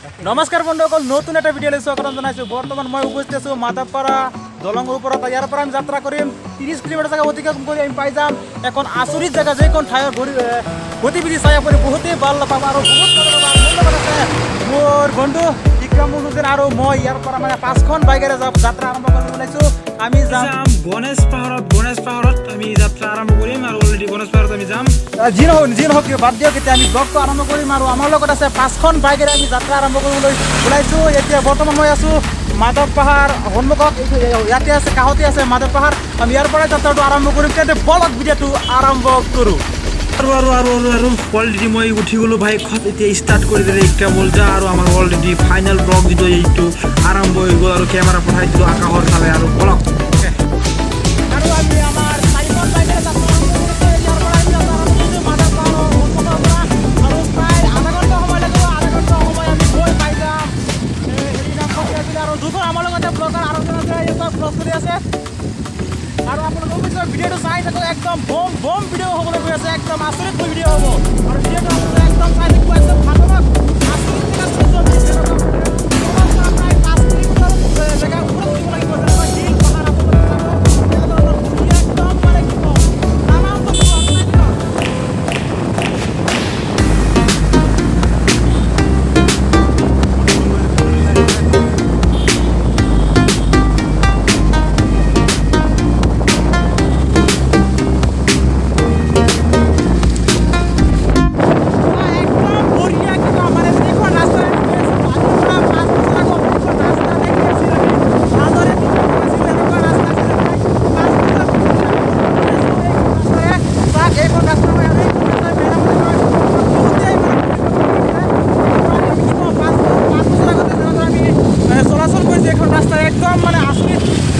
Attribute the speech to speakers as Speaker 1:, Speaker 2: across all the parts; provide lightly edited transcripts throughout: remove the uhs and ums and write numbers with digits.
Speaker 1: নমস্কাৰ বন্ধুসকল, নতুন এটা ভিডিঅ'লৈ স্বাগতম জনাইছোঁ। বৰ্তমান মই উপস্থিত আছোঁ মাধৱপাৰা দলঙৰ ওপৰত। ইয়াৰ পৰা আমি যাত্ৰা কৰিম 30 কিলোমিটাৰ জেগা অতিক্ৰম কৰি আমি পাই যাম এখন আচৰিত জেগা, যিখন ঠাইৰ গতিবিধি চাই আপুনি বহুতেই ভাল নাপাব আৰু বহুত মোৰ বন্ধু বিক্ৰম মুজুদ্দিন আৰু মই ইয়াৰ পৰা মানে 5খন বাইকেৰে যাত্ৰা আৰম্ভ কৰিব ওলাইছোঁ। আমি যাম
Speaker 2: গণেশ পাহাৰত আমি যাত্ৰা আৰম্ভ কৰিম আৰু অলৰেডি গণেশ পাহাৰত আমি যাম।
Speaker 1: যি নহওক বাদ দিয়ক, এতিয়া আমি ব্লগটো আৰম্ভ কৰিম আৰু আমাৰ লগত আছে 5খন বাইকেৰে আমি যাত্ৰা আৰম্ভ কৰিবলৈ ওলাইছোঁ। এতিয়া বৰ্তমান মই আছোঁ মাধৱ পাহাৰ সন্মুখত, ইয়াতে আছে কাষতে আছে মাধৱ পাহাৰ। আমি ইয়াৰ পৰাই যাত্ৰাটো আৰম্ভ কৰিম, তেন্তে বলক ভিডিঅ'টো আৰম্ভ কৰোঁ।
Speaker 2: আৰু অলৰেডি মই উঠি গ'লোঁ বাইকত। এতিয়া ষ্টাৰ্ট কৰি দিলে একটা মজা আৰু আমাৰ অলৰেডি ফাইনেল ব্লগ যিটো এইটো আৰম্ভ হৈ গ'ল আৰু কেমেৰা পঠাই দিলোঁ আকাশৰ ফালে আৰু বলক।
Speaker 1: আৰু আমি আমাৰ 4খন বাইকেৰে যাত্ৰা আৰম্ভ কৰিছোঁ। ইয়াৰ পৰা আমি যাত্ৰা আৰম্ভ কৰিছোঁ মাধৱ পাহাৰৰ সন্মুখৰ পৰা আৰু প্ৰায় আধা ঘণ্টা সময় লাগিব। আধা ঘণ্টা সময় আমি গৈ পাই যাম আৰু দুজন আমাৰ লগতে ব্লগাৰ আৰু এটা ব্লগ কৰি আছে। আৰু আপোনালোকে অৱশ্যে ভিডিঅ'টো চাই থাকক, একদম বম ভিডিঅ' হ'বলৈ গৈ আছে, একদম আচৰিত ভিডিঅ' হ'ব আৰু ভিডিঅ'টো আপোনালোকে একদম চাই থাকিব, একদম ভালদৰে আচৰিত জেগাত প্ৰায় 5 কিলোমিটাৰ জেগা ওপৰত উঠিব লাগিব। যেনেকুৱা হিল পাহাৰ আপোনালোকে একদম মানে কি ক'ম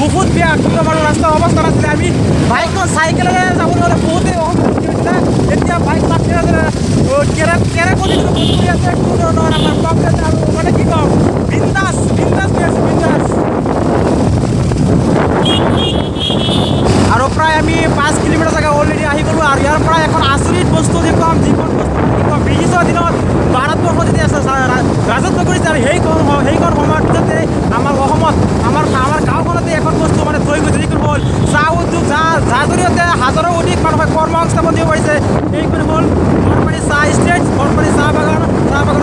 Speaker 1: বহুত বেয়া একদম আৰু ৰাস্তাৰ অৱস্থা নাছিলে। আমি বাইকখন চাইকেলেৰে যাবলৈ হ'লে বহুতেই অসুবিধা হৈছিলে। এতিয়া বাইক কেৰেকতি কৰি আছে, কোনো ধৰণৰ আমাৰ প্ৰব্লেম আৰু মানে কি ক'ম বিন্দাছ আৰু প্ৰায় আমি 5 কিলোমিটাৰ জেগা অলৰেডি আহি গ'লোঁ। আৰু ইয়াৰ পৰা এখন আচৰিত বস্তু যিখন বস্তু কি ক'ম ব্ৰিটিছৰ দিনত ভাৰতবৰ্ষ যেতিয়া ৰাজত্ব কৰিছে আৰু সেইখন সময়ত পিছতে আমাৰ অসমত আমাৰ গাঁওখনতে এখন বস্তু মানে থৈ গৈছে, যিখন হ'ল চাহ উদ্যোগ, যাৰ জৰিয়তে হাজাৰো অধিক মানুহে কৰ্মসংস্থাপন দিব পাৰিছে। এইখন হ'ল বৰপানী চাহ ষ্টেট, বৰপানী চাহ বাগানৰ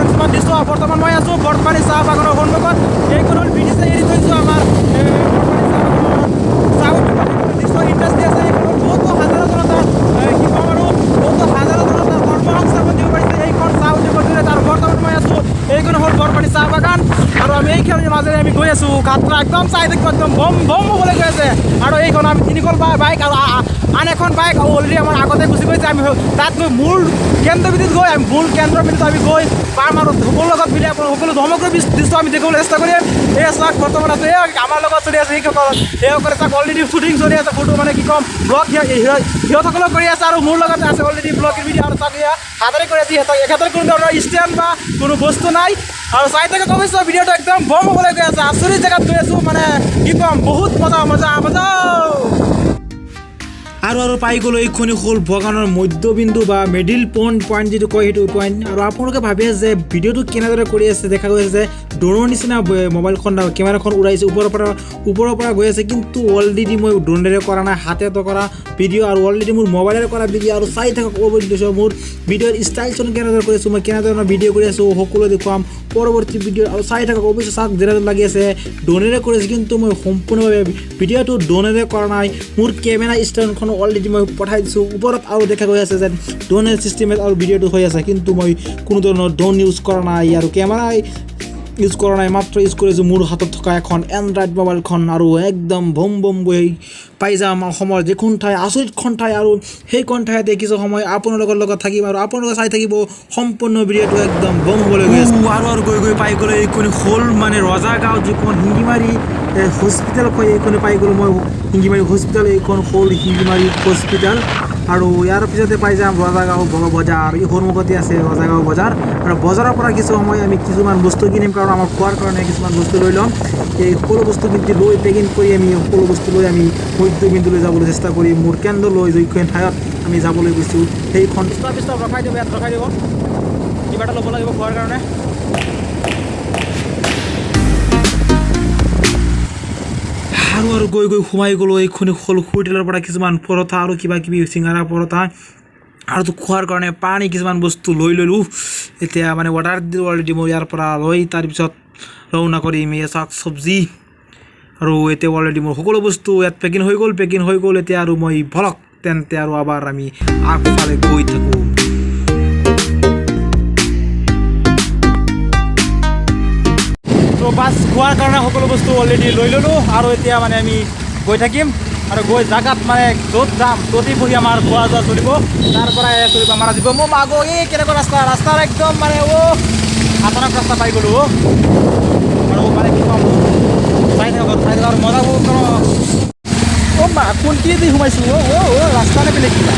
Speaker 1: কিছুমান দৃশ্য। বৰ্তমান মই আছোঁ বৰপানী চাহ বাগানৰ সন্মুখত। এইখন হ'ল ব্ৰিটিছে এৰি থৈছোঁ আমাৰ চাহ উদ্যোগৰ দৃশ্য ইণ্ডাষ্ট্ৰি আছে। এইখন বহুতো হাজাৰো জনতাৰ কি ক'ম আৰু বহুতো হাজাৰো জনতাৰ কৰ্মসংস্থাপন দিব পাৰিছে এইখন চাহ উদ্যোগৰ জৰিয়তে। আৰু বৰ্তমান মই আছোঁ এইখন হ'ল বৰপানী চাহ বাগান আৰু আমি এইখনৰ মাজেৰে আমি গৈ আছোঁ। যাত্ৰা একদম চাই থাকিব, একদম বম হ'বলৈ গৈ আছে। আৰু এইখন আমি 3খন বাইক আৰু আন এখন বাইক অলৰেডি আমাৰ আগতে গুচি গৈছে। আমি তাত গৈ মূল কেন্দ্ৰবিন্দুত আমি গৈ পাম আৰু সকলোৰ লগত মিলি সকলো সমগ্ৰ দৃশ্য আমি দেখিবলৈ চেষ্টা কৰিম। এই চাওক বৰ্তমান আছে আমাৰ লগত চলি আছে সেইসকলে চাওক অলৰেডি শ্বুটিং চলি আছে, ফটো মানে কি ক'ম ব্লগ সিহঁতসকলক কৰি আছে আৰু মোৰ লগতে আছে অলৰেডি ব্লগৰ ভিডিঅ' আৰু চাওক হাতেৰে কৰি আছে। এখেতৰ কোনো ধৰণৰ ষ্টেণ্ড বা কোনো বস্তু নাই আৰু চাই থাকে অৱশ্যে ভিডিঅ'টো একদম বম হ'বলৈ গৈ আছে। আচৰিত জেগাত গৈ আছোঁ, মানে কি ক'ম বহুত মজা
Speaker 2: আৰু পাই গ'লোঁ এইখনি হ'ল বাগানৰ মধ্যবিন্দু বা মিডিল পইণ্ট যিটো কয় সেইটো পইণ্ট। আৰু আপোনালোকে ভাবি আছে যে ভিডিঅ'টো কেনেদৰে কৰি আছে, দেখা গৈছে যে ড্ৰোনৰ নিচিনা মোবাইলখন কেমেৰাখন উৰাইছে ওপৰৰ পৰা গৈ আছে, কিন্তু অলৰেডি মই ড্ৰোনেৰে কৰা নাই, হাতেৰে কৰা ভিডিঅ' আৰু অলৰেডি মোৰ মোবাইলেৰে কৰা ভিডিঅ' আৰু চাই থাকক মোৰ ভিডিঅ'ৰ ষ্টাইলখন কেনেদৰে কৰি আছোঁ, মই কেনেধৰণৰ ভিডিঅ' কৰি আছোঁ সকলোৱে দেখুৱাম পৰৱৰ্তী ভিডিঅ' আৰু চাই থাকক। অৱশ্যে চাওক যেনেদৰে লাগি আছে ড্ৰোনেৰে কৰিছে, কিন্তু মই সম্পূৰ্ণভাৱে ভিডিঅ'টো ড্ৰোনেৰে কৰা নাই। মোৰ কেমেৰা ষ্টেণ্ডখন অলৰেডি মই পঠাই দিছোঁ ওপৰত আৰু দেখা গৈ আছে যে ড্ৰোনেৰ চিষ্টেমত আৰু ভিডিঅ'টো হৈ আছে, কিন্তু মই কোনো ধৰণৰ ড্ৰোন ইউজ কৰা নাই আৰু কেমেৰা ইউজ কৰা নাই, মাত্ৰ ইউজ কৰিছোঁ মোৰ হাতত থকা এখন এণ্ড্ৰইড মোবাইলখন। আৰু একদম বম গৈ পাই যাম অসমৰ যিখন ঠাই আচৰিতখন ঠাই আৰু সেইখন ঠাইতে কিছু সময় আপোনালোকৰ লগত থাকিম আৰু আপোনালোকে চাই থাকিব সম্পূৰ্ণ ভিডিঅ'টো একদম বম হ'বলৈ গৈ আছে। আৰু গৈ পাই গ'লে এইখন হ'ল মানে ৰজাগাঁও, যিখন শিঙিমাৰী হস্পিটেল কয়, এইখন পাই গ'লোঁ মই শিঙিমাৰী হস্পিটেল। এইখন হ'ল শিঙিমাৰী হস্পিটেল আৰু ইয়াৰ পিছতে পাই যাম ৰজাগাঁও বজাৰ। এই সন্মুখতে আছে ৰজাগাঁও বজাৰ আৰু বজাৰৰ পৰা কিছু সময় আমি কিছুমান বস্তু কিনিম, কাৰণ আমাৰ খোৱাৰ কাৰণে কিছুমান বস্তু লৈ ল'ম। এই সকলো বস্তু কিন্তু লৈ পেকিং কৰি আমি সকলো বস্তু লৈ আমি মধ্যবিন্দুলৈ যাবলৈ চেষ্টা কৰিম। মোৰ কেন্দ্ৰলৈ যিখন ঠাইত আমি যাবলৈ গৈছোঁ সেইখন
Speaker 1: ৰখাই দিব, ইয়াত ৰখাই দিব, কিবা এটা ল'ব লাগিব খোৱাৰ কাৰণে।
Speaker 2: আৰু গৈ গৈ সোমাই গ'লোঁ এইখনি হোটেলৰ পৰা কিছুমান পৰঠা আৰু কিবা কিবি চিঙাৰা পৰঠা আৰু তো খোৱাৰ কাৰণে পানী কিছুমান বস্তু লৈ ল'লোঁ এতিয়া মানে অৰ্ডাৰ দিলোঁ অলৰেডি মই ইয়াৰ পৰা লৈ তাৰপিছত ৰাওনা কৰিম এই শাক চব্জি আৰু এতিয়া অলৰেডি মোৰ সকলো বস্তু ইয়াত পেকিং হৈ গ'ল এতিয়া আৰু মই ভলক তেন্তে আৰু আবাৰ আমি আগফালে গৈ থাকোঁ তো বাছ খোৱাৰ কাৰণে সকলো বস্তু অলৰেডি লৈ ল'লোঁ আৰু এতিয়া মানে আমি গৈ থাকিম আৰু গৈ জাগাত মানে য'ত যাম ত'তেই বহি আমাৰ খোৱা যোৱা চলিব তাৰ পৰাই চলিব আমাৰ জীৱ মোৰ মাগো এই কেনেকুৱা ৰাস্তাৰ একদম মানে খাতৰনাক ৰাস্তা পাই গ'লোঁ আৰু মানে কি ক'ম চাই থাকক মজাবোৰ মা কোনটিয়েদি সোমাইছোঁ ৰাস্তা নেপেলে কিবা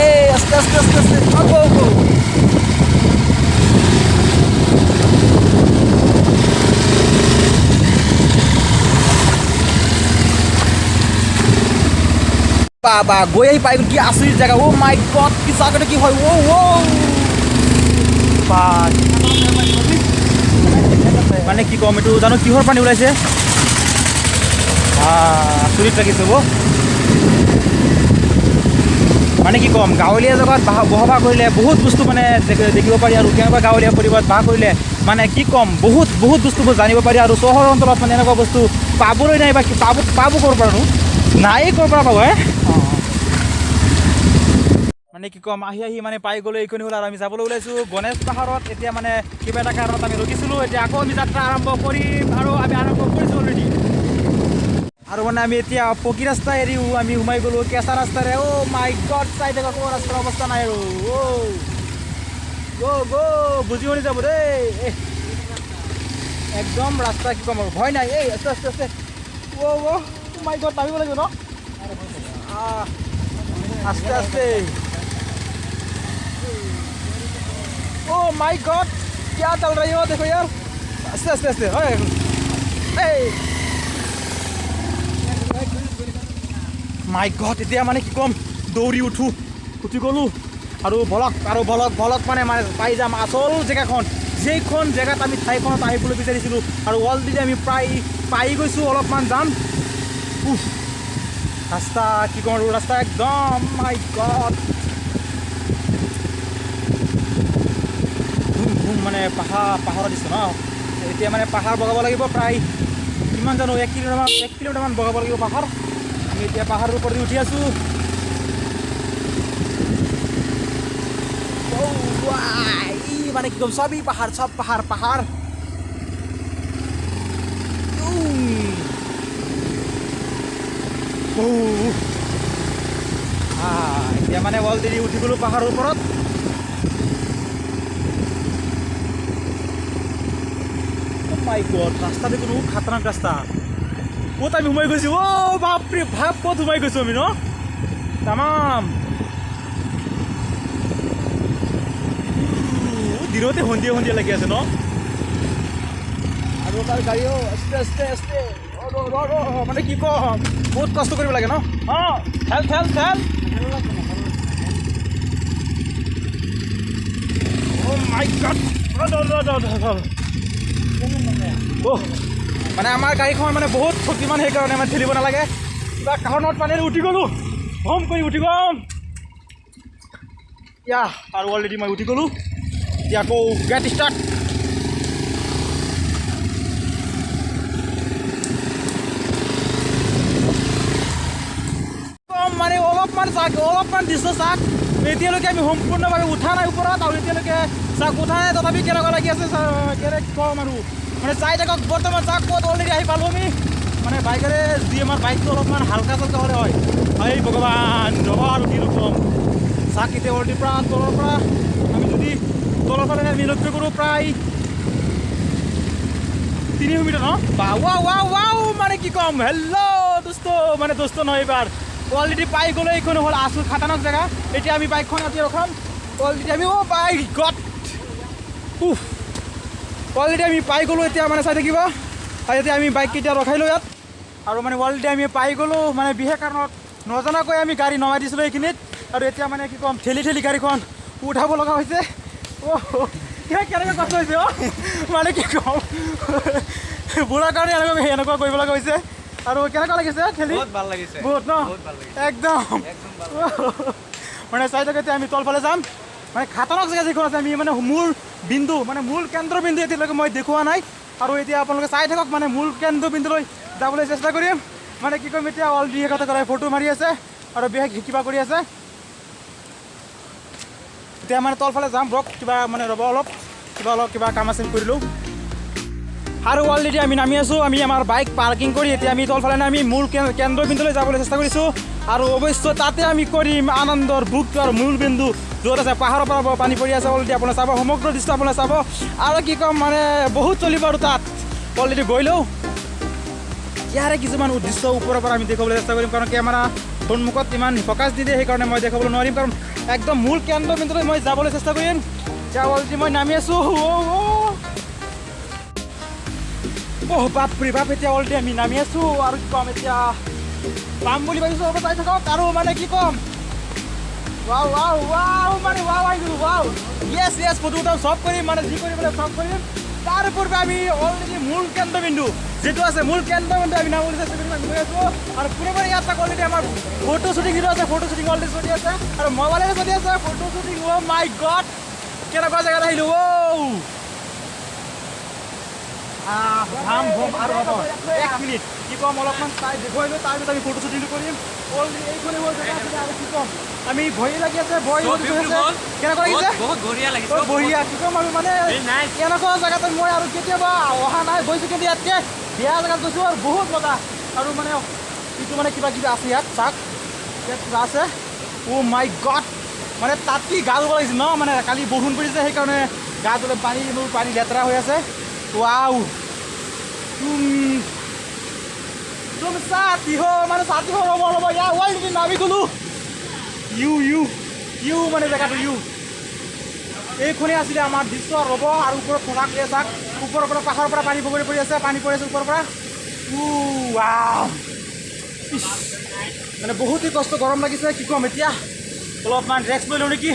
Speaker 2: এই আস্তে বাবা গৈ আহি পাই গ'ল কি আচৰিত জেগা মাই গড কি জাগাটো কি হয় বা মানে কি ক'ম এইটো জানো কিহৰ পানী ওলাইছে আচৰিত লাগিছে মানে কি ক'ম গাঁৱলীয়া জেগাত বসবাস কৰিলে বহুত বস্তু মানে দেখিব পাৰি আৰু কেনেকুৱা গাঁৱলীয়া পৰিৱেশত বাস কৰিলে মানে কি ক'ম বহুত বস্তুবোৰ জানিব পাৰি আৰু চহৰ অঞ্চলত মানে এনেকুৱা বস্তু পাবলৈ নাই বা পাব ক'ৰ পৰা নাই ক'ৰ পৰা পাব মানে কি ক'ম আহি মানে পাই গ'লোঁ এইখিনি হ'ল আৰু আমি যাবলৈ ওলাইছোঁ গণেশ পাহাৰত এতিয়া মানে কিবা এটা কাৰণত আমি ৰখিছিলোঁ এতিয়া আকৌ আমি যাত্ৰা আৰম্ভ কৰিম আৰু আমি আৰম্ভ কৰিছোঁ অলৰেডি আৰু মানে আমি এতিয়া পকী ৰাস্তা এৰিও আমি সোমাই গ'লোঁ কেঁচা ৰাস্তাৰে মাই গড চাই থাকা কোনো ৰাস্তাৰ অৱস্থা নাই আৰু বুজি শুনি যাব দেই একদম ৰাস্তা কি ক'ম আৰু ভয় নাই এই আস্তে মাই গড নামিব লাগিব ন আস্তে माय गॉड क्या चल रही हो देखो यार आस्ते माय गॉड এতিয়া মানে কি কম দৌৰি উঠি গ'লোঁ আৰু ভলক মানে পাই যাম আচল জেগাখন যেইখন জেগাত আমি ঠাইখনত আহিবলৈ বিচাৰিছিলোঁ আৰু অলৰেডি আমি প্ৰায় পাই গৈছোঁ অলপমান যাম ৰাস্তা কি ক'ম আৰু ৰাস্তা একদম মাই গড মানে পাহাৰৰ দিছোঁ ন এতিয়া মানে পাহাৰ বগাব লাগিব প্ৰায় কিমান জানো 1 কিলোমিটাৰমান বগাব লাগিব পাহাৰ আমি এতিয়া পাহাৰৰ ওপৰত উঠি আছোঁ মানে কি ক'ম চব পাহাৰ এতিয়া মানে অলৰেডি উঠি গ'লোঁ পাহাৰৰ ওপৰত মাই গড ৰাস্তাটো কোনো খাতৰনাক ৰাস্তা ক'ত আমি সোমাই গৈছোঁ বাপৰে ভাব ক'ত সোমাই গৈছোঁ আমি ন তামাম দিনতে সন্ধিয়া লাগি আছে ন আৰু তাৰ গাড়ীও আস্তে মানে কি ক'ম বহুত কষ্ট কৰিব লাগে ন ঠেল মাই গড মানে আমাৰ গাড়ীখন মানে বহুত শক্তিমান সেইকাৰণে মানে ঠেলিব নালাগে কিবা কাৰণত মানে উঠি গ'লোঁ উঠি গ'ম আৰু অলৰেডি মই উঠি গ'লোঁ এতিয়া আকৌ গেট ষ্টাৰ্ট মানে অলপমান দৃশ্য চাওক এতিয়ালৈকে আমি সম্পূৰ্ণভাৱে উঠা নাই ওপৰত আৰু এতিয়ালৈকে চাওক উঠা নাই তথাপি কেনেকুৱা লাগি আছে ক'ম আৰু মানে চাই থাকক বৰ্তমান চাওক ক'ত অলৰেডি আহি পালোঁ আমি মানে বাইকেৰে যি আমাৰ বাইকটো অলপমান হালকা চালকা হ'লে হয় এই ভগৱান ৰ'বা আৰু কি ক'ম চাওক এতিয়া অলৰেডি পৰা তলৰ পৰা আমি যদি তলৰ ফালে আমি লক্ষ্য কৰোঁ প্ৰায় 3 মিটাৰ ন ৱাও মানে কি ক'ম হেল্ল' দোস্ত নহয় এইবাৰ অলৰেডি পাই গ'লোঁ এইখন হ'ল আচল খাতৰনাক জেগা এতিয়া আমি বাইকখন আজি ৰখাম অলৰেডি আমি অলৰেডি আমি পাই গ'লোঁ এতিয়া মানে চাই থাকিব আৰু এতিয়া আমি বাইককেইটা ৰখাই লওঁ ইয়াত আৰু মানে অলৰেডি আমি পাই গ'লোঁ মানে বিশেষ কাৰণত নজনাকৈ আমি গাড়ী নমাই দিছিলোঁ এইখিনিত আৰু এতিয়া মানে কি ক'ম ঠেলি গাড়ীখন উঠাব লগা হৈছে
Speaker 1: কেনেকৈ কষ্ট হৈছে মানে কি ক'ম বুঢ়াৰ কাৰণে এনেকুৱা কৰিব লগা হৈছে আৰু কেনেকুৱা লাগিছে খেলি
Speaker 3: বহুত ভাল লাগিছে
Speaker 1: বহুত ন একদম মানে চাই থাকোঁ এতিয়া আমি তলফালে যাম মানে খাতৰনাক জেগা যিখন আছে আমি মানে মূল বিন্দু মানে মূল কেন্দ্ৰবিন্দু এতিয়ালৈকে মই দেখুওৱা নাই আৰু এতিয়া আপোনালোকে চাই থাকক মানে মূল কেন্দ্ৰবিন্দুলৈ যাবলৈ চেষ্টা কৰিম মানে কি কৰিম এতিয়া অলৰেডি কথা কৰাই ফটো মাৰি আছে আৰু বিশেষ কিবা কৰি আছে এতিয়া মানে তলফালে যাম ব্ৰক কিবা মানে ৰ'ব অলপ কিবা কাম আছে কৰিলোঁ আৰু অলৰেডি আমি নামি আছোঁ আমি আমাৰ বাইক পাৰ্কিং কৰি এতিয়া আমি তলফালে নামি মূল কেন্দ্ৰবিন্দুলৈ যাবলৈ চেষ্টা কৰিছোঁ আৰু অৱশ্যে তাতে আমি কৰিম আনন্দৰ বুকটোৰ মূল বিন্দু য'ত আছে পাহাৰৰ পৰা পানী পৰি আছে অলৰেডি আপোনাৰ চাব সমগ্ৰ দৃশ্য আপোনাৰ চাব আৰু কি ক'ম মানে বহুত চলিব আৰু তাত অলৰেডি গৈ লওঁ ইয়াৰে কিছুমান উদ্দেশ্য ওপৰৰ পৰা আমি দেখুৱাবলৈ চেষ্টা কৰিম কাৰণ কেমেৰা সন্মুখত ইমান ফ'কাছ নিদিয়ে সেইকাৰণে মই দেখাবলৈ নোৱাৰিম কাৰণ একদম মূল কেন্দ্ৰবিন্দুলৈ মই যাবলৈ চেষ্টা কৰিম এতিয়া অলৰেডি মই নামি আছোঁ বাপৰে বাপ এতিয়া অলৰেডি আমি নামি আছোঁ আৰু কি ক'ম এতিয়া পাম বুলি ভাবিছোঁ অলপ চাই থাকক আৰু মানে কি ক'ম মানে য়েছ ফটো উঠাম চব কৰিম মানে যি কৰিম চব কৰিম তাৰ পূৰ্বে আমি অলৰেডি মূল কেন্দ্ৰবিন্দু যিটো আছে মূল কেন্দ্ৰবিন্দু আমি নামলৈ চেষ্টা কৰিম আমি গৈ আছোঁ আৰু পুৰণি ইয়াত থাকক অলৰেডি আমাৰ ফটো শ্বুটিং যিটো আছে ফটো শ্বুটিং অলৰেডি চলি আছে আৰু মোবাইলেৰে চলি আছে ফটো শ্বুটিং মাই গড কেনেকুৱা জেগাত আহিলোঁ আৰু হ'ব 1 মিনিট কি ক'ম অলপমান চাই দেখুৱাই লৈ তাৰপিছত আমি ফটো শ্বুটিংটো কৰিম অলৰেডি এইখনে হ'ল জেগা আছিলে আৰু কি ক'ম আমি ভয় লাগি আছে কেনেকুৱা লাগিছে
Speaker 3: বহুত বঢ়িয়া লাগিছে
Speaker 1: বঢ়িয়া কি ক'ম আৰু মানে এনেকুৱা জেগাত মই আৰু কেতিয়াবা অহা নাই গৈছোঁ কিন্তু ইয়াতকৈ বেয়া জেগাত গৈছোঁ আৰু বহুত মজা আৰু মানে এইটো মানে কিবা আছে ইয়াত চাওক ইয়াত কিবা আছে মাই গড মানে তাত কি গা ধুব লাগিছিল ন মানে কালি বৰষুণ পৰিছে সেইকাৰণে গা ধুলে পানী লেতেৰা হৈ আছে तुम साथी हो মানে साथी हो ৰ'ব ইয়াৰ অলৰেডি নামি গ'লোঁ ইউ মানে জেগাটো এইখনেই আছিলে আমাৰ দৃশ্য ৰ'ব আৰু ওপৰত ফোনাক লৈ চাওক ওপৰৰ পৰা পাহাৰৰ পৰা পানী পৰি আছে ওপৰৰ পৰা মানে বহুতেই কষ্ট গৰম লাগিছে কি ক'ম এতিয়া অলপমান ৰেক্স লৈ লওঁ নেকি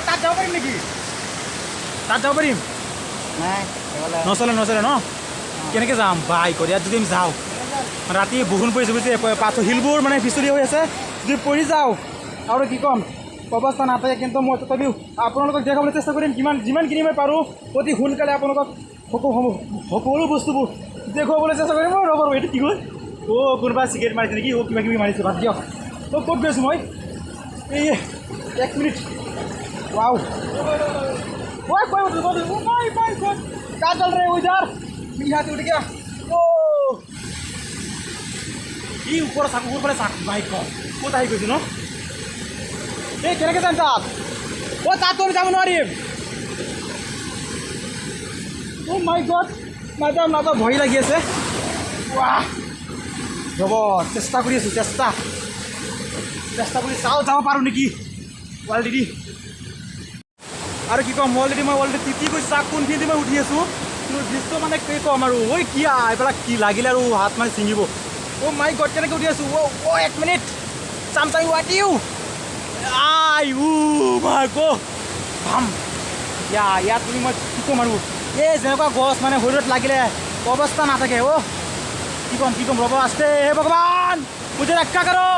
Speaker 1: তাত যাব পাৰিম নেকি তাত যাব পাৰিম নচলে ন কেনেকৈ যাম বাইকত ইয়াত যদি আমি যাওঁ ৰাতি বৰষুণ পৰিছে বুজিছে পাথৰ শিলবোৰ মানে পিছলি হৈ আছে যদি পৰি যাওঁ আৰু কি ক'ম অৱস্থা নাথাকে কিন্তু মই তথাপিও আপোনালোকক দেখাবলৈ চেষ্টা কৰিম যিমানখিনি মই পাৰোঁ অতি সোনকালে আপোনালোকক সকলো বস্তুবোৰ দেখুৱাবলৈ চেষ্টা কৰিম ৰ'ব এইটো কি হ'ল কোনোবা চিগাৰেট মাৰিছে নেকি কিবা কিবি মাৰিছে বাদ দিয়ক ক'ত গৈছোঁ মই এই 1 মিনিট क्या चल रहे हो इधर यहाँ से उठ गया ऊपर बाइक ক'ত আহি গৈছোঁ ন এই কেনেকৈ যাম তাত তাত আমি যাব নোৱাৰিম মাই গড নাযাম ভয় লাগি আছে ৰ'ব চেষ্টা কৰি আছোঁ চেষ্টা কৰি যাব পাৰোঁ নেকি অলৰেডি আৰু কি ক'ম অলৰেডি তিতি গৈছোঁ চাওক কোনখিনি মই উঠি আছোঁ কিন্তু দৃশ্য মানে কি ক'ম আৰু এইবিলাক কি লাগিলে আৰু হাত মানে ছিঙিব মাই গড কেনেকৈ উঠি আছোঁ 1 মিনিট চামচাং ৱাটিও মাই গড ইয়াত তুমি মই কি ক'ম আৰু এই যেনেকুৱা গছ মানে শৰীৰত লাগিলে অৱস্থা নাথাকে কি ক'ম ৰ'ব আস্তে হে ভগৱান মুঝে ৰক্ষা কৰো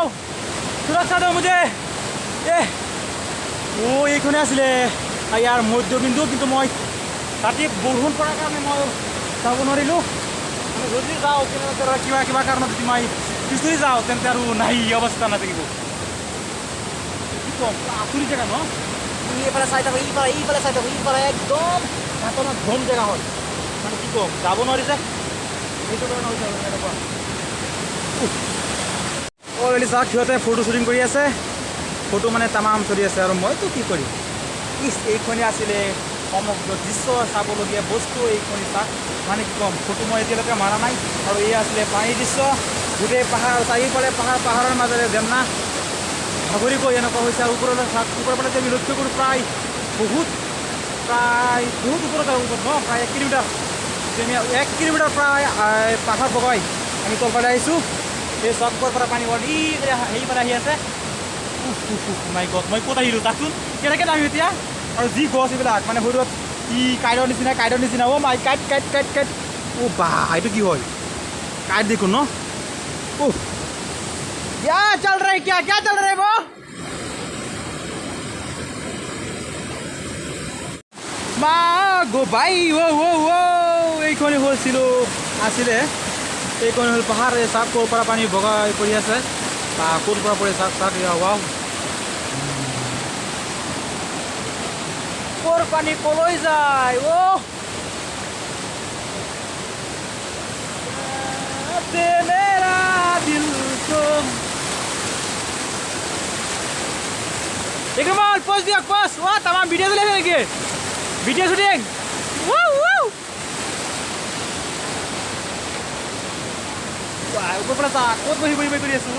Speaker 1: সুৰক্ষা দিওঁ মুঝে এইখনে আছিলে ইয়াৰ মধ্যবিন্দু কিন্তু মই ৰাতি বৰষুণ পৰাৰ কাৰণে মই যাব নোৱাৰিলোঁ যদি যাওঁ কিবা কাৰণত যদি মই পিছলি যাওঁ তেন্তে আৰু নাই অৱস্থা নাথাকিব কি ক'ম আচুৰি জেগা ন এইফালে চাই থাকোঁ এইফালে চাই থাকোঁ একদম ঘাটনত ঘন জেগা হয় মানে কি ক'ম যাব নোৱাৰিছে সেইটো কাৰণে হৈছে এনেকুৱা অলৰেডি চাওক সিহঁতে ফটো শ্বুটিং কৰি আছে ফটো মানে তামাম চলি আছে আৰু মইতো কি কৰিম এইখনেই আছিলে সমগ্ৰ দৃশ্য চাবলগীয়া বস্তু এইখনি চাওক মানে কি ক'ম ফটো মই এতিয়ালৈকে মাৰা নাই আৰু এই আছিলে পানীৰ দৃশ্য গোটেই পাহাৰ চাৰিওফালে পাহাৰৰ মাজেৰে জেমনা ভাগৰি গৈ এনেকুৱা হৈছে আৰু ওপৰলৈ চাওক ওপৰৰ পৰা আমি লক্ষ্য কৰোঁ প্ৰায় বহুত ওপৰত আৰু ওপৰত ন প্ৰায় 1 কিলোমিটাৰ আমি 1 কিলোমিটাৰ প্ৰায় পাহাৰ বগাই আমি তলফালে আহিছোঁ এই চকৰ পৰা পানী সেইফালে আহি আছে মাই গড মই ক'ত আহিলোঁ তাকচোন কেনেকৈ নামি এতিয়া আৰু যি গছ এইবিলাক মানে সৰুত কি কাইটৰ নিচিনা অ' মাই কাইট অ' বা এইটো কি হয় কাইট দেখোন ন অ' क्या चल रहा है क्या चल रहा है वो মা গো ভাই এইখনি আছিলে এইখনি হ'ল পাহাৰ চাওক ক'ৰ পৰা পানী বগাই পৰি আছে বা ক'ৰ পৰা পৰি চাওক ৱাও ক'ৰ পানী কলৈ যায় মেৰা দিল को Ikmal, post dia, post. Wah, tamam video tuh lagi. Video syuting. Wow. Wah, ukur pernah takut beri kuri asu.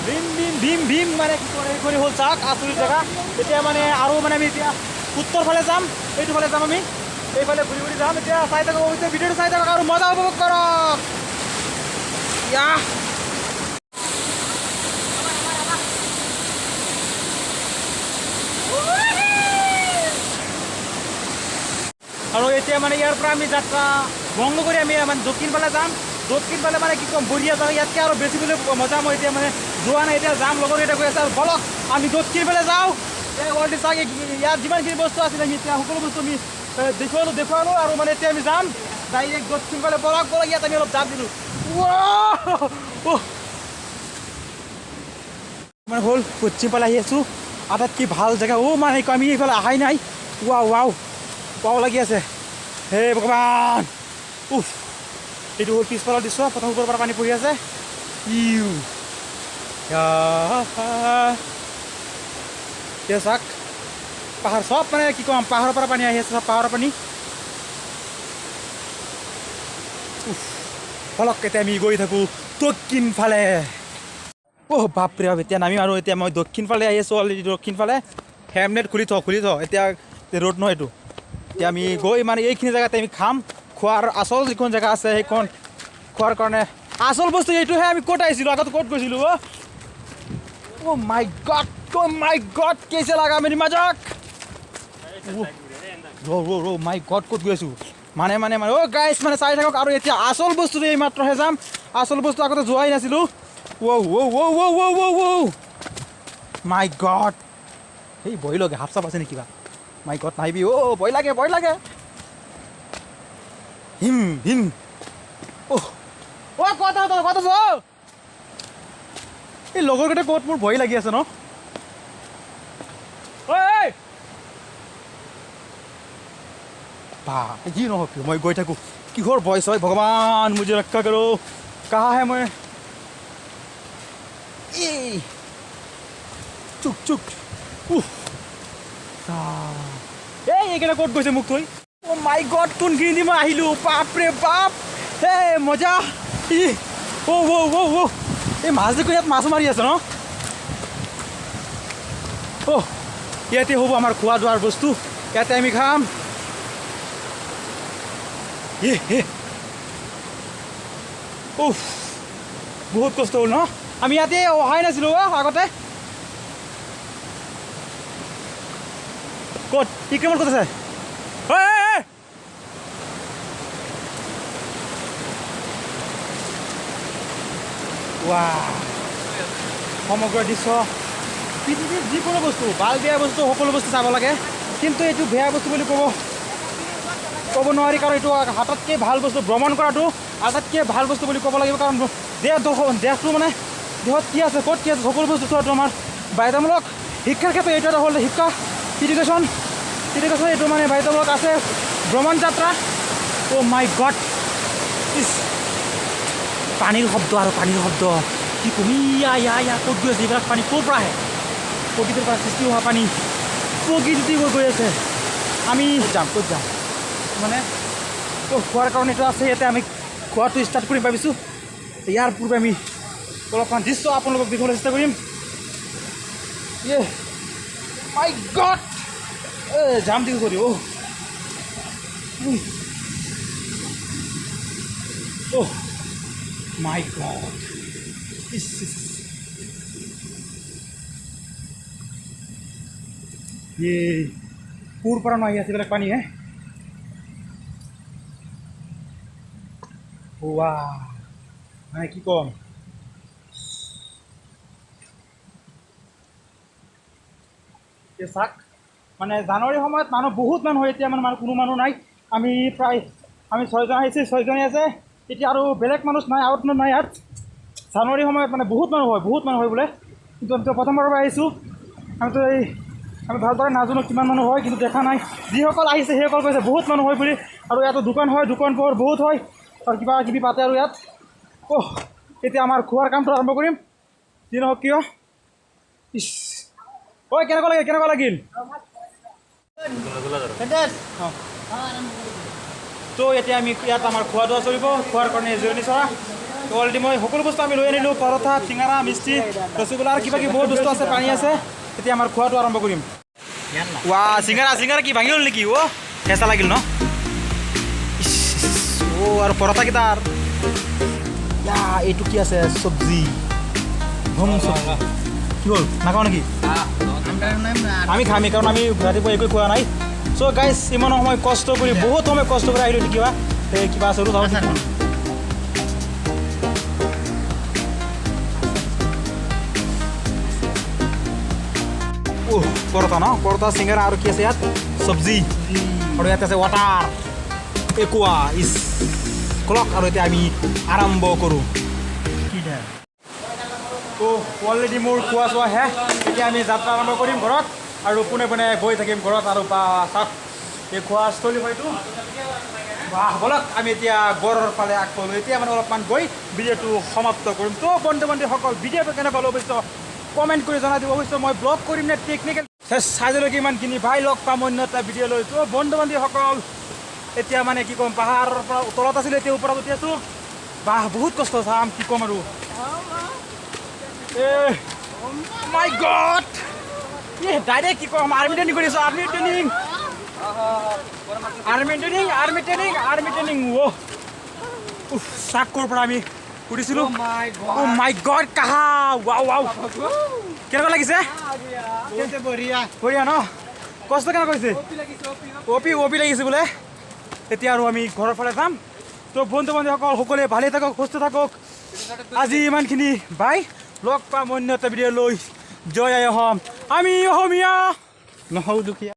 Speaker 1: Bim মানে কি করে হল চাক আসল জায়গা এতিয়া মানে আৰু মানে আমি এতিয়া উত্তৰ ফালে যাম এইটো ফালে যাম আমি এইফালে ঘূৰি যাম এতিয়া চাই থাকক ভিডিঅ'টো চাই থাকক আৰু মজা উপভোগ কৰক ইয়া আৰু এতিয়া মানে ইয়াৰ পৰা আমি যাত্ৰা বন্ধ কৰি আমি মানে দক্ষিণ ফালে যাম দক্ষিণ ফালে মানে কি ক'ম বঢ়িয়া যাওঁ ইয়াতকৈ আৰু বেছি বুলি মজা মই এতিয়া মানে যোৱা নাই এতিয়া যাম লগৰ এটা কৈ আছে আৰু বলক আমি দক্ষিণ ফালে যাওঁ অলৰেডি চাগে ইয়াত যিমানখিনি বস্তু আছিলে আমি এতিয়া সকলো বস্তু আমি দেখুৱালোঁ আৰু মানে এতিয়া আমি যাম ডাইৰেক্ট দক্ষিণ ফালে বলক ইয়াত আমি অলপ জাপ দিলোঁ মানে হ'ল পশ্চিম ফালে আহি আছোঁ আটাইতকৈ ভাল জেগা মানে আমি এইফালে অহাই নাই পাও লাগি আছে হে ভগৱান এইটো হ'ল পিছফালৰ দৃশ্য প্ৰথম ওপৰৰ পৰা পানী পৰি আছে এতিয়া চাওক পাহাৰ চব মানে কি ক'ম পাহাৰৰ পৰা পানী আহি আছে চব পাহাৰৰ পানী ফলক এতিয়া আমি গৈ থাকোঁ দক্ষিণ ফালে বাপৰে বাপ এতিয়া নামিম আৰু এতিয়া মই দক্ষিণ ফালে আহি আছোঁ অলৰেডি দক্ষিণ ফালে হেমনেট খুলি থ এতিয়া ৰ'দ নহয় এইটো এতিয়া আমি গৈ মানে এইখিনি জেগাতে আমি খাম খোৱাৰ আচল যিখন জেগা আছে সেইখন খোৱাৰ কাৰণে আচল বস্তু এইটোহে আমি ক'ত আহিছিলোঁ আগত ক'ত গৈছিলোঁ মাই গড কেইছে লাগা মেৰি মাজাক মাই গড ক'ত গৈ আছোঁ মানে গাইছ মানে চাই থাকক আৰু এতিয়া আচল বস্তুটো এই মাত্ৰহে যাম আচল বস্তু আগতে যোৱাই নাছিলোঁ মাই গড সেই বহি লগে হাফ চাপ আছে নেকি কিবা মাই গড নাহিবি ভয় লাগে হিম কথা এই লগৰকেইটা ক'ত মোৰ ভয় লাগি আছে ন বা যি নহওক মই গৈ থাকোঁ কিহৰ ভয় হয় ভগৱান মুঝে ৰক্ষা কৰো কাহা হে মই চুক এইকেইটা ক'ত গৈছে মোক থৈ মাই গড কোনখিনি দি মই আহিলোঁ বাপৰে বাপ হে মজা এই মাছ দেখো ইয়াত মাছো মাৰি আছে ন ইয়াতে হ'ব আমাৰ খোৱা যোৱাৰ বস্তু ইয়াতে আমি খাম বহুত কষ্ট হ'ল ন আমি ইয়াতে অহাই নাছিলোঁ আগতে ক'ত ইক্ৰমত ক'ত আছে সমগ্ৰ দৃশ্য পৃথিৱীৰ যিকোনো বস্তু ভাল বেয়া বস্তু সকলো বস্তু চাব লাগে কিন্তু এইটো বেয়া বস্তু বুলি ক'ব নোৱাৰি কাৰণ এইটো আটাইতকৈ ভাল বস্তু ভ্ৰমণ কৰাটো আটাইতকৈ ভাল বস্তু বুলি ক'ব লাগিব কাৰণ দেশটো মানে দেশত কি আছে ক'ত কি আছে সকলো বস্তু চোৱাটো আমাৰ বাধ্যতামূলক শিক্ষাৰ ক্ষেত্ৰত এইটো এটা হ'ল শিক্ষা এডুকেশ্যন এইটো মানে বাধ্যতামূলক আছে ভ্ৰমণ যাত্ৰা মাই গড পানীৰ শব্দ আৰু পানীৰ শব্দ কি কমি ইয়া ক'ত গৈ আছে এইবিলাক পানী ক'ৰ পৰা আহে প্ৰকৃতিৰ পৰা সৃষ্টি হোৱা পানী প্ৰকৃতি গৈ আছে আমি যাম ক'ত যাম মানে খোৱাৰ কাৰণে এইটো আছে ইয়াতে আমি খোৱাটো ষ্টাৰ্ট কৰিম ভাবিছোঁ ইয়াৰ পূৰ্বে আমি অলপমান দৃশ্য আপোনালোকক দেখাবলৈ চেষ্টা কৰিম মাই গড যাম দিও কৰি মাই গড পুৰ পৰা নাহি আছে এইবিলাক পানী হে মানে কি ক'ম চাক মানে জানুৱাৰী সময়ত মানুহ বহুত মানুহ হয় এতিয়া মানে কোনো মানুহ নাই আমি প্ৰায় আমি 6জন আহিছোঁ 6জনেই আছে এতিয়া আৰু বেলেগ মানুহ নাই আউট নাই ইয়াত জানুৱাৰী সময়ত মানে বহুত মানুহ হয় বোলে কিন্তু আমি প্ৰথমবাৰৰ পৰা আহিছোঁ আমিতো আমি ভালদৰে নাজানো কিমান মানুহ হয় কিন্তু দেখা নাই যিসকল আহিছে সেইসকল কৈছে বহুত মানুহ হয় বুলি আৰু ইয়াতো দোকান পোহৰ বহুত হয় আৰু কিবা কিবি পাতে আৰু ইয়াত এতিয়া আমাৰ খোৱাৰ কামটো আৰম্ভ কৰিম যি নহওক কিয় কেনেকুৱা লাগিল তো এতিয়া আমি ইয়াত আমাৰ খোৱা দোৱা চলিব খোৱাৰ কাৰণে জিৰণি চৰা তো অলৰেডি মই সকলো বস্তু আমি লৈ আনিলোঁ পৰঠা চিঙাৰা মিষ্টি ৰসগোল্লা আৰু কিবা কিবি বহুত বস্তু আছে পানী আছে এতিয়া আমাৰ খোৱাটো আৰম্ভ কৰিম চিঙাৰা কি ভাঙি হ'ল নেকি হেঁচা লাগিল ন আৰু পৰঠাকেইটাৰ এইটো কি আছে চব্জি কি হ'ল নাখাওঁ নেকি আমি খামি কাৰণ আমি ৰাতিপুৱা একো খোৱা নাই চ' গাইজ ইমান সময় কষ্ট কৰি বহুত সময় কষ্ট কৰি আহিলোঁ কিবা কিবা আছে পৰঠা চিঙাৰা আৰু কি আছে ইয়াত চব্জি আৰু ইয়াত আছে ৱাটাৰ একুৱা ক্লক আৰু এতিয়া আমি আৰম্ভ কৰোঁ তো অলৰেডি মোৰ খোৱা চোৱা শেষ এতিয়া আমি যাত্ৰা আৰম্ভ কৰিম ঘৰত আৰু পোনে গৈ থাকিম ঘৰত আৰু চাওক এই খোৱাস্থলী হয়তো ব'লক আমি এতিয়া গড়ৰ ফালে আগলৈ এতিয়া মানে অলপমান গৈ ভিডিঅ'টো সমাপ্ত কৰিম তো বন্ধু বান্ধৱীসকল ভিডিঅ'টো কেনে পালোঁ অৱশ্য কমেণ্ট কৰি জনাই দিব অৱশ্য মই ব্লগ কৰিম নে টেকনিকেল চাইজলৈকে ইমানখিনি ভাই লগ পাম অন্য এটা ভিডিঅ' লৈ তো বন্ধু বান্ধৱীসকল এতিয়া মানে কি ক'ম পাহাৰৰ পৰা তলত আছিলোঁ এতিয়া ওপৰত উঠি আছোঁ বহুত কষ্ট চাম কি ক'ম আৰু মাই গড ডাইৰেক্ট কি ক'ম আৰ্মি ট্ৰেইনিং কৰি আছোঁ আৰ্মি ট্ৰেইনিং চাকৰ পৰা আমি উঠিছিলোঁ মাই গড কাহা ৱাও কেনেকুৱা লাগিছে বঢ়িয়া ন কষ্ট কেনেকুৱা কৰিছে অপি লাগিছে বোলে এতিয়া আৰু আমি ঘৰৰ ফালে যাম তো বন্ধু বান্ধৱীসকল সকলোৱে ভালে থাকক সুস্থ থাকক আজি ইমানখিনি বাই লগ পাম অন্য এটা ভিডিঅ' লৈ জয় আই অসম আমি অসমীয়া নহওঁ দুখীয়া